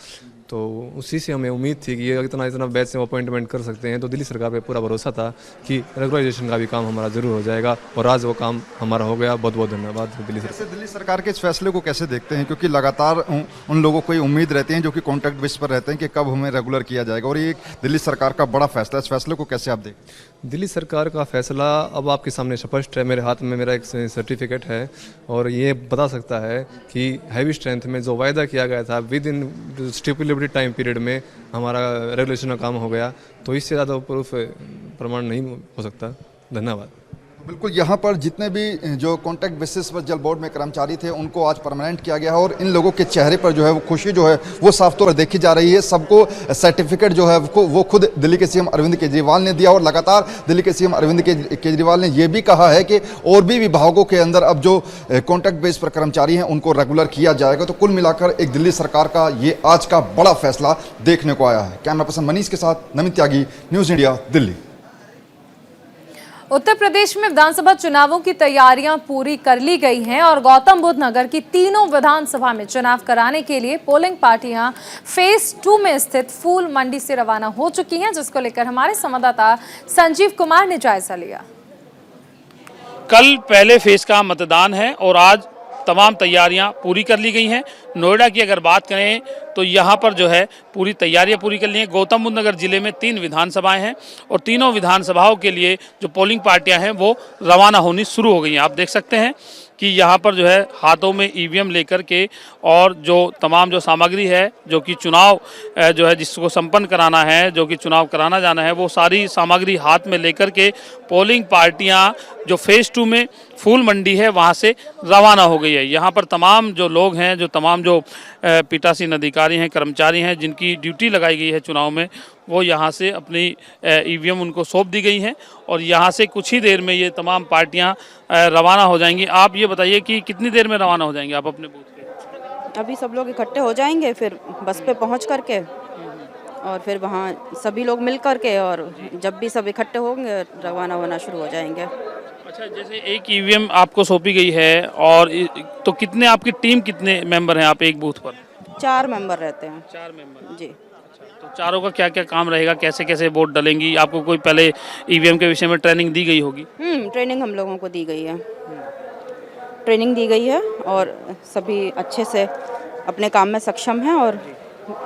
तो उसी से हमें उम्मीद थी कि ये इतना बैच से अपॉइंटमेंट कर सकते हैं। तो दिल्ली सरकार पे पूरा भरोसा था कि रेगुलराइजेशन का भी काम हमारा जरूर हो जाएगा और आज वो काम हमारा हो गया। बहुत बहुत धन्यवाद दिल्ली सरकार। दिल्ली सरकार के इस फैसले को कैसे देखते हैं, क्योंकि लगातार उन लोगों को उम्मीद रहती है जो कि कॉन्ट्रैक्ट बेस पर रहते हैं कि कब हमें रेगुलर किया जाएगा, और ये दिल्ली सरकार का बड़ा फैसला है, इस फैसले को कैसे आप देखते हैं? दिल्ली सरकार का फैसला अब आपके सामने स्पष्ट है। मेरे हाथ में मेरा एक सर्टिफिकेट है और ये बता सकता है कि हैवी स्ट्रेंथ में जो वायदा किया गया था with in stipulated time period में हमारा रेगुलेशन का काम हो गया। तो इससे ज़्यादा प्रूफ प्रमाण नहीं हो सकता। धन्यवाद। बिल्कुल, यहाँ पर जितने भी जो कॉन्ट्रैक्ट बेसिस पर जल बोर्ड में कर्मचारी थे उनको आज परमानेंट किया गया है और इन लोगों के चेहरे पर जो है वो खुशी जो है वो साफ तौर पर देखी जा रही है। सबको सर्टिफिकेट जो है वो खुद दिल्ली के सीएम अरविंद केजरीवाल ने दिया और लगातार दिल्ली के सीएम अरविंद केजरीवाल ने यह भी कहा है कि और भी विभागों के अंदर अब जो कॉन्ट्रैक्ट बेस पर कर्मचारी हैं उनको रेगुलर किया जाएगा। तो कुल मिलाकर एक दिल्ली सरकार का ये आज का बड़ा फैसला देखने को आया है। कैमरा पर्सन मनीष के साथ नमित त्यागी, न्यूज़ इंडिया, दिल्ली। उत्तर प्रदेश में विधानसभा चुनावों की तैयारियां पूरी कर ली गई हैं और गौतम बुद्ध नगर की तीनों विधानसभा में चुनाव कराने के लिए पोलिंग पार्टियां फेज 2 में स्थित फूल मंडी से रवाना हो चुकी हैं, जिसको लेकर हमारे संवाददाता संजीव कुमार ने जायजा लिया। कल पहले फेज का मतदान है और आज तमाम तैयारियां पूरी कर ली गई हैं। नोएडा की अगर बात करें तो यहाँ पर जो है पूरी तैयारियां पूरी कर ली हैं। गौतम बुद्ध नगर जिले में 3 विधानसभाएं हैं और तीनों विधानसभाओं के लिए जो पोलिंग पार्टियां हैं वो रवाना होनी शुरू हो गई हैं। आप देख सकते हैं कि यहाँ पर जो है हाथों में ईवीएम लेकर के और जो तमाम जो सामग्री है जो कि चुनाव जो है जिसको संपन्न कराना है, जो कि चुनाव कराना जाना है, वो सारी सामग्री हाथ में लेकर के पोलिंग पार्टियां जो फेज 2 में फूल मंडी है वहाँ से रवाना हो गई है। यहाँ पर तमाम जो लोग हैं, जो तमाम जो पीठासीन अधिकारी हैं, कर्मचारी हैं जिनकी ड्यूटी लगाई गई है चुनाव में, वो यहाँ से अपनी ईवीएम उनको सौंप दी गई हैं और यहाँ से कुछ ही देर में ये तमाम पार्टियाँ रवाना हो जाएंगी। आप ये बताइए कि कितनी देर में रवाना हो जाएंगे आप अपने बूथ पे? अभी सब लोग इकट्ठे हो जाएंगे, फिर बस पे पहुँच करके और फिर वहाँ सभी लोग मिल करके और जब भी सब इकट्ठे होंगे रवाना होना शुरू हो जाएंगे। अच्छा, जैसे एक ईवीएम आपको सौंपी गई है और तो कितने आपकी टीम कितने मेंबर हैं आप एक बूथ पर? 4 मेंबर रहते हैं। 4 मेंबर जी। तो चारों का क्या क्या काम रहेगा, कैसे कैसे वोट डलेंगी? आपको कोई पहले ईवीएम के विषय में ट्रेनिंग दी गई होगी? ट्रेनिंग हम लोगों को दी गई है, ट्रेनिंग दी गई है और सभी अच्छे से अपने काम में सक्षम हैं और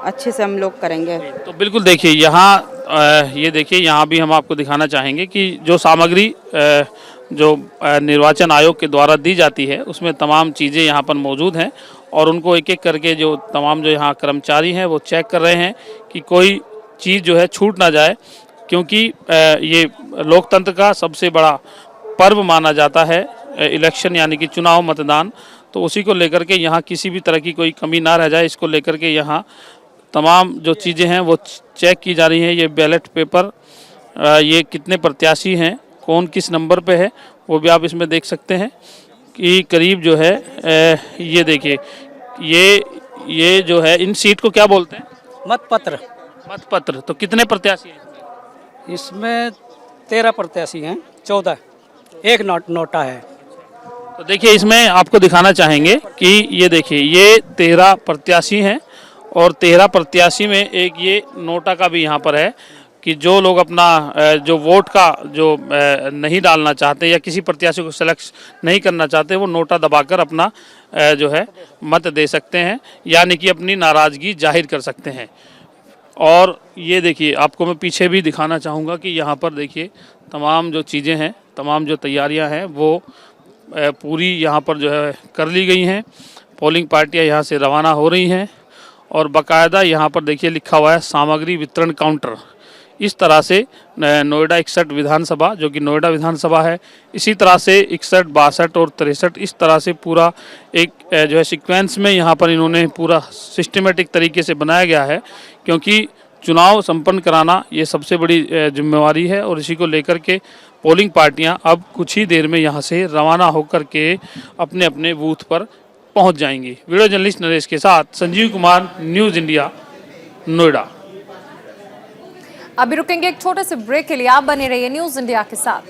अच्छे से हम लोग करेंगे। तो बिल्कुल देखिए यहाँ ये देखिए यहाँ भी हम आपको दिखाना चाहेंगे कि जो सामग्री जो निर्वाचन आयोग के द्वारा दी जाती है उसमें तमाम चीज़ें यहाँ पर मौजूद हैं और उनको एक एक करके जो तमाम जो यहाँ कर्मचारी हैं वो चेक कर रहे हैं कि कोई चीज़ जो है छूट ना जाए, क्योंकि ये लोकतंत्र का सबसे बड़ा पर्व माना जाता है इलेक्शन, यानी कि चुनाव मतदान। तो उसी को लेकर के यहाँ किसी भी तरह की कोई कमी ना रह जाए, इसको लेकर के यहाँ तमाम जो चीज़ें हैं वो चेक की जा रही हैं। ये बैलेट पेपर, ये कितने प्रत्याशी हैं, कौन किस नंबर पे है, वो भी आप इसमें देख सकते हैं कि करीब जो है ये देखिए ये जो है इन सीट को क्या बोलते हैं? मतपत्र। मतपत्र। तो कितने प्रत्याशी हैं इसमें? 13 प्रत्याशी हैं, 14 एक नोटा है। तो देखिए इसमें आपको दिखाना चाहेंगे कि ये देखिए ये 13 प्रत्याशी हैं और 13 प्रत्याशी में एक ये नोटा का भी यहाँ पर है कि जो लोग अपना जो वोट का जो नहीं डालना चाहते या किसी प्रत्याशी को सेलेक्ट नहीं करना चाहते, वो नोटा दबाकर अपना जो है मत दे सकते हैं, यानी कि अपनी नाराज़गी जाहिर कर सकते हैं। और ये देखिए आपको मैं पीछे भी दिखाना चाहूँगा कि यहाँ पर देखिए तमाम जो चीज़ें हैं, तमाम जो तैयारियाँ हैं वो पूरी यहाँ पर जो है कर ली गई हैं। पोलिंग पार्टियाँ यहाँ से रवाना हो रही हैं और बाकायदा यहाँ पर देखिए लिखा हुआ है सामग्री वितरण काउंटर। इस तरह से नोएडा 61 विधानसभा, जो कि नोएडा विधानसभा है, इसी तरह से 61, 62 और 63 इस तरह से पूरा एक जो है सीक्वेंस में यहाँ पर इन्होंने पूरा सिस्टमेटिक तरीके से बनाया गया है, क्योंकि चुनाव संपन्न कराना ये सबसे बड़ी जिम्मेवारी है और इसी को लेकर के पोलिंग पार्टियां अब कुछ ही देर में यहाँ से रवाना होकर के अपने अपने बूथ पर पहुँच जाएंगी। वीडियो जर्नलिस्ट नरेश के साथ संजीव कुमार, न्यूज़ इंडिया, नोएडा। अभी रुकेंगे एक छोटे से ब्रेक के लिए, आप बने रहिए न्यूज़ इंडिया के साथ।